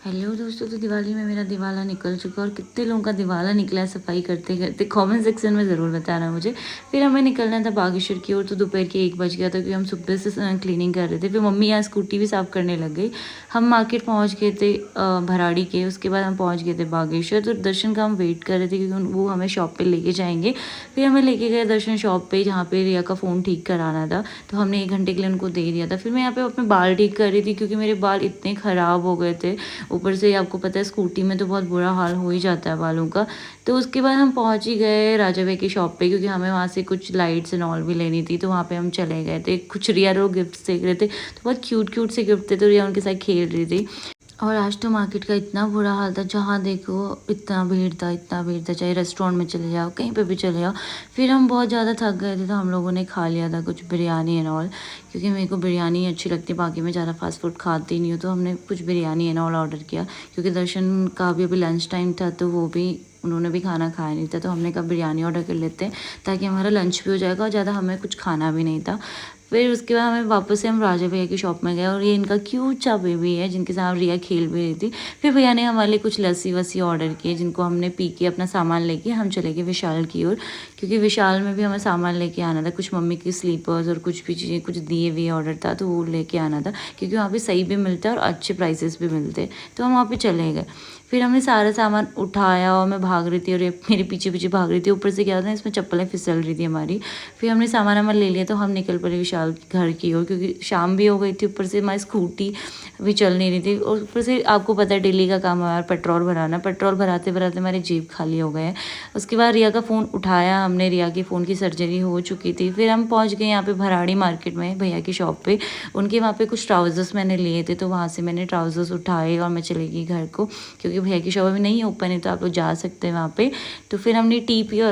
Hello दोस्तों, तो दिवाली में मेरा दिवाला निकल चुका और कितने लोगों का दिवाला निकला है सफाई करते करते कमेंट सेक्शन में ज़रूर बताना मुझे। फिर हमें निकलना था बागेश्वर की ओर, तो दोपहर के 1 बज गया था क्योंकि हम सुबह से क्लीनिंग कर रहे थे। फिर मम्मी यहाँ स्कूटी भी साफ़ करने लग गई। हम मार्केट पहुँच गए थे भराड़ी के, उसके बाद हम पहुँच गए थे बागेश्वर। तो दर्शन का हम वेट कर रहे थे क्योंकि वो हमें शॉप पर लेके जाएंगे। फिर हमें लेके गए दर्शन शॉप पर, जहाँ पर रिया का फ़ोन ठीक कराना था। तो हमने 1 घंटे के लिए उनको दे दिया था। फिर मैं यहाँ पर अपने बाल ठीक कर रही थी क्योंकि मेरे बाल इतने ख़राब हो गए थे। ऊपर से आपको पता है स्कूटी में तो बहुत बुरा हाल हो ही जाता है बालों का। तो उसके बाद हम पहुंच ही गए राजा भाई की शॉप पे, क्योंकि हमें वहाँ से कुछ लाइट्स एंड ऑल भी लेनी थी। तो वहाँ पे हम चले गए थे। कुछ रिया लोग गिफ्ट देख रहे थे, तो बहुत क्यूट क्यूट से गिफ्ट थे, तो रिया उनके साथ खेल रही थी। और आज तो मार्केट का इतना बुरा हाल था, जहाँ देखो इतना भीड़ था, इतना भीड़ था। चाहे रेस्टोरेंट में चले जाओ, कहीं पे भी चले जाओ। फिर हम बहुत ज़्यादा थक गए थे, तो हम लोगों ने खा लिया था कुछ बिरयानी एंड ऑल, क्योंकि मेरे को बिरयानी अच्छी लगती है। बाकी मैं ज़्यादा फास्ट फूड खाती नहीं हूँ, तो हमने कुछ बिरयानी एंड ऑल ऑर्डर किया। क्योंकि दर्शन का भी अभी लंच टाइम था, तो वो भी उन्होंने भी खाना खाया नहीं था। तो हमने कहा बिरयानी ऑर्डर कर लेते हैं, ताकि हमारा लंच भी हो जाएगा और ज़्यादा हमें कुछ खाना भी नहीं था। फिर उसके बाद हमें वापस से हम राजा भैया की शॉप में गए, और ये इनका क्यूट सा बेबी है जिनके साथ रिया खेल भी रही थी। फिर भैया ने हमारे लिए कुछ लस्सी वस्सी ऑर्डर किए, जिनको हमने पी के अपना सामान लेके हम चले गए विशाल की ओर, क्योंकि विशाल में भी हमें सामान लेके आना था। कुछ मम्मी की स्लीपर्स और कुछ भी चीज़ें, कुछ दिए हुए ऑर्डर था, तो वो लेके आना था, क्योंकि वहाँ पे सही भी मिलता है और अच्छे प्राइसेस भी मिलते हैं। तो हम वहाँ पे चले गए। फिर हमने सारा सामान उठाया और मैं भाग रही थी और ये मेरे पीछे पीछे भाग रही थी। ऊपर से क्या था, इसमें चप्पलें फिसल रही थी हमारी। फिर हमने सामान हमारा ले लिया, तो हम निकल पड़े विशाल घर की ओर, क्योंकि शाम भी हो गई थी। ऊपर से हमारी स्कूटी भी चल नहीं रही थी, और ऊपर से आपको पता है डेली का काम है पेट्रोल भराना। पेट्रोल भराते भराते हमारी जेब खाली हो गए। उसके बाद रिया का फ़ोन उठाया हमने, रिया के फ़ोन की सर्जरी हो चुकी थी। फिर हम पहुँच गए यहाँ पे भराड़ी मार्केट में भैया की शॉप पे। उनके वहाँ पे कुछ ट्राउज़र्स मैंने लिए थे, तो वहाँ से मैंने ट्राउज़र्स उठाए और मैं चली गई घर को, क्योंकि भैया की शॉप अभी नहीं ओपन है, तो आप लोग जा सकते हैं वहाँ पे। तो फिर हमने टी पी और